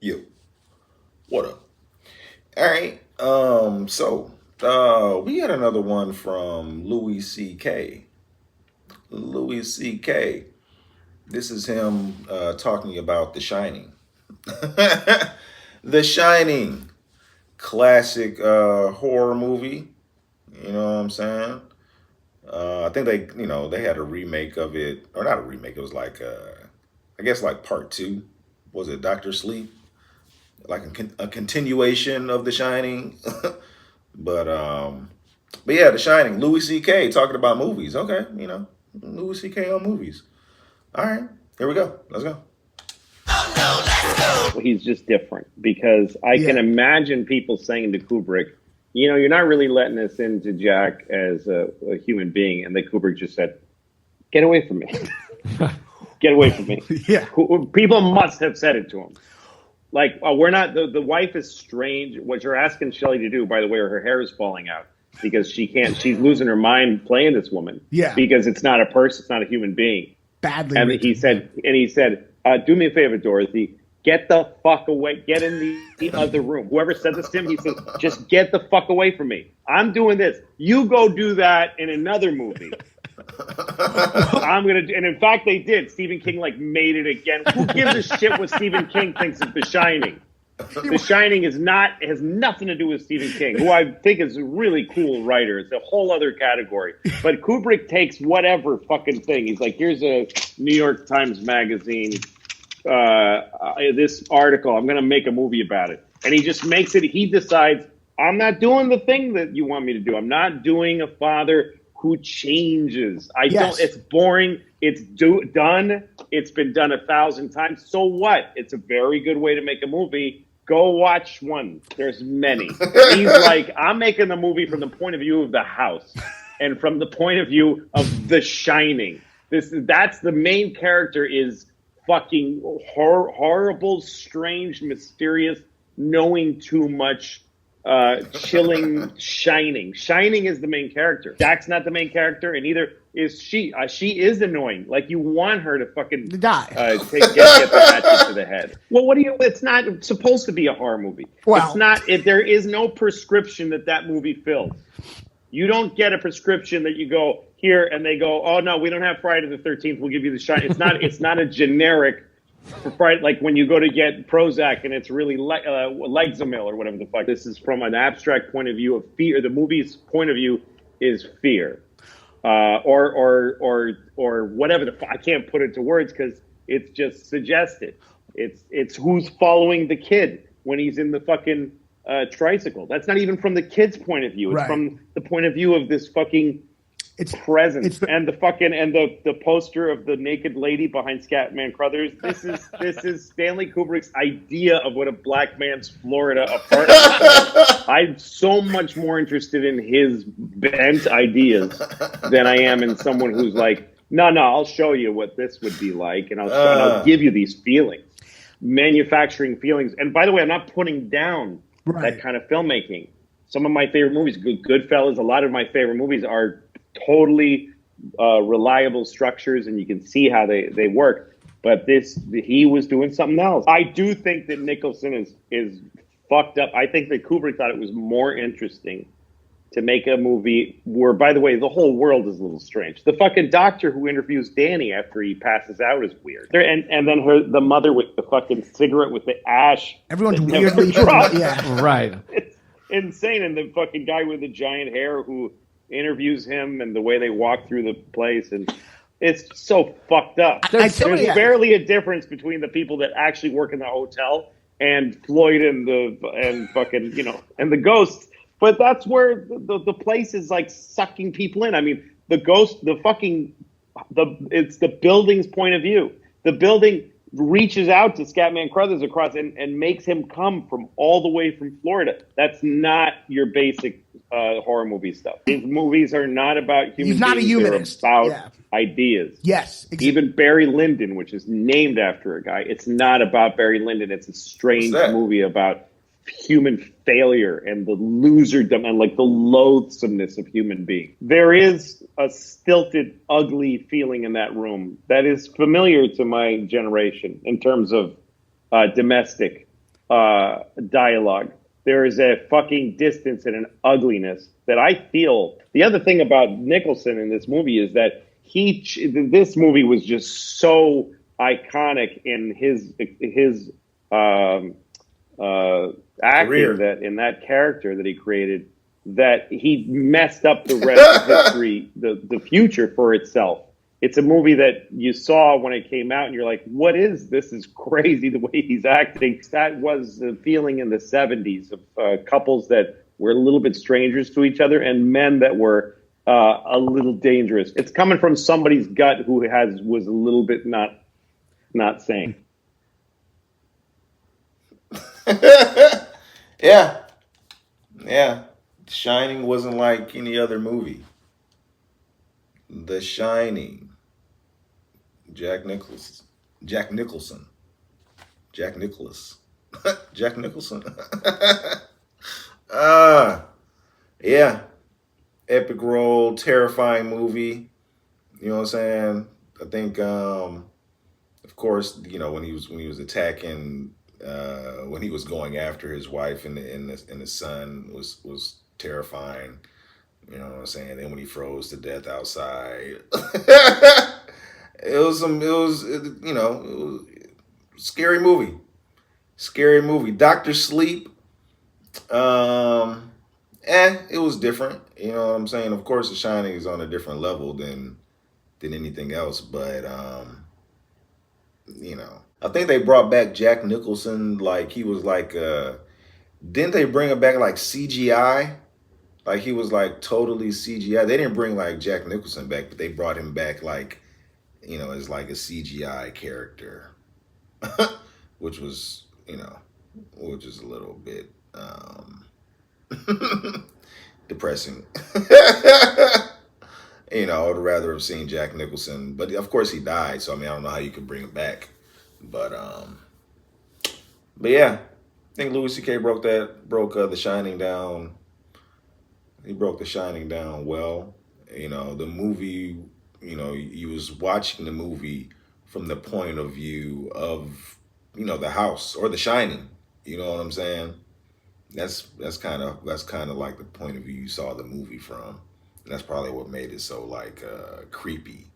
You. What up? All right. We had another one from Louis C.K. Louis C.K. This is him talking about The Shining. The Shining, classic horror movie. You know what I'm saying? I think they had a remake of it, or not a remake. It was like, I guess, like part two. Was it Doctor Sleep? Like a continuation of The Shining. but um, but yeah, The Shining. Louis C.K. talking about movies. Okay, Louis C.K. on movies. All right, here we go. Let's go. He's just different because I can imagine people saying to Kubrick, you're not really letting us into Jack as a human being. And then Kubrick just said, get away from me. Get away from me. Yeah. People must have said it to him. Like, we're not, the wife is strange. What you're asking Shelley to do, by the way, her hair is falling out because she's losing her mind playing this woman. Yeah. Because it's not a person, it's not a human being. Badly. And he said, do me a favor, Dorothy. Get the fuck away. Get in the other room. Whoever said this to him, he said, just get the fuck away from me. I'm doing this. You go do that in another movie. And in fact, they did. Stephen King made it again. Who gives a shit what Stephen King thinks of The Shining? The Shining has nothing to do with Stephen King, who I think is a really cool writer. It's a whole other category. But Kubrick takes whatever fucking thing. He's like, here's a New York Times magazine. This article, I'm going to make a movie about it. And he just makes it, he decides, I'm not doing the thing that you want me to do. I'm not doing a father who changes. It's boring. It's done. It's been done 1,000 times. So what? It's a very good way to make a movie. Go watch one. There's many. He's like, I'm making the movie from the point of view of the house and from the point of view of The Shining. That's the main character is fucking horrible, strange, mysterious, knowing too much, chilling, Shining. Shining is the main character. Jack's not the main character, and neither is she. She is annoying. Like, you want her to fucking die. Get the hatchet to the head. Well, it's not supposed to be a horror movie. Well, it's not. There is no prescription that movie fills. You don't get a prescription that you go here and they go, oh no, we don't have Friday the 13th. We'll give you The Shining. It's not a generic for Friday, like when you go to get Prozac and it's really Lexamil or whatever the fuck. This is from an abstract point of view of fear. The movie's point of view is fear, or whatever the fuck. I can't put it to words because it's just suggested. It's who's following the kid when he's in the fucking tricycle. That's not even from the kid's point of view. It's from the point of view of this fucking presence. And the poster of the naked lady behind Scatman Crothers. This is Stanley Kubrick's idea of what a black man's Florida apartment is. I'm so much more interested in his bent ideas than I am in someone who's like, no, I'll show you what this would be like, and I'll give you these feelings, manufacturing feelings. And by the way, I'm not putting down that kind of filmmaking. Some of my favorite movies, Goodfellas, a lot of my favorite movies are totally reliable structures, and you can see how they work. But he was doing something else. I do think that Nicholson is fucked up. I think that Kubrick thought it was more interesting to make a movie where, by the way, the whole world is a little strange. The fucking doctor who interviews Danny after he passes out is weird. And then the mother with the fucking cigarette with the ash. Everyone's weirdly drunk. Yeah. Right. It's insane. And the fucking guy with the giant hair who interviews him and the way they walk through the place. And it's so fucked up. There's barely a difference between the people that actually work in the hotel and Floyd and the ghosts. But that's where the place is like sucking people in. I mean, the ghost, it's the building's point of view. The building reaches out to Scatman Crothers across and makes him come from all the way from Florida. That's not your basic horror movie stuff. These movies are not about human beings. He's not a humanist. They're about ideas. Yes. Exactly. Even Barry Lyndon, which is named after a guy, it's not about Barry Lyndon. It's a strange movie about human failure and the loserdom and like the loathsomeness of human beings. There is a stilted, ugly feeling in that room that is familiar to my generation in terms of domestic dialogue. There is a fucking distance and an ugliness that I feel. The other thing about Nicholson in this movie is that this movie was just so iconic in his acting, Career. that in that character that he created, that he messed up the rest of history, the future for itself. It's a movie that you saw when it came out and you're like, what is this? Is crazy the way he's acting. That was the feeling in the 70s of couples that were a little bit strangers to each other and men that were a little dangerous. It's coming from somebody's gut who was a little bit not sane. Yeah. Yeah. Shining wasn't like any other movie. The Shining. Jack Nicholson. Jack Nicholson. Jack Nicholas. Jack Nicholson. Yeah. Epic role, terrifying movie. You know what I'm saying? I think of course, when he was attacking when he was going after his wife and his son was terrifying. You know what I'm saying? Then when he froze to death outside, it was scary movie. Scary movie. Doctor Sleep. It was different. You know what I'm saying? Of course, The Shining is on a different level than anything else, but I think they brought back Jack Nicholson like he was like didn't they bring him back like CGI? Like he was like totally CGI. They didn't bring like Jack Nicholson back, but they brought him back like, as like a CGI character. which was, which is a little bit depressing. I would rather have seen Jack Nicholson, but of course he died. So I don't know how you could bring him back, but yeah, I think Louis C.K. broke The Shining down. He broke The Shining down well. The movie. You was watching the movie from the point of view of the house or The Shining. You know what I'm saying? That's kind of like the point of view you saw the movie from. And that's probably what made it so like creepy.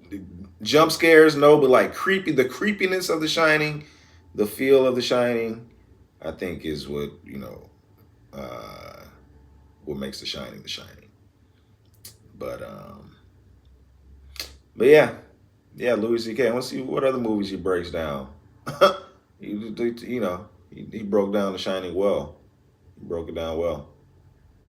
The jump scares, no, but like creepy. The creepiness of The Shining, the feel of The Shining, I think is what what makes The Shining The Shining. But yeah, Louis C.K. Let's see what other movies he breaks down. He broke down The Shining well. He broke it down well.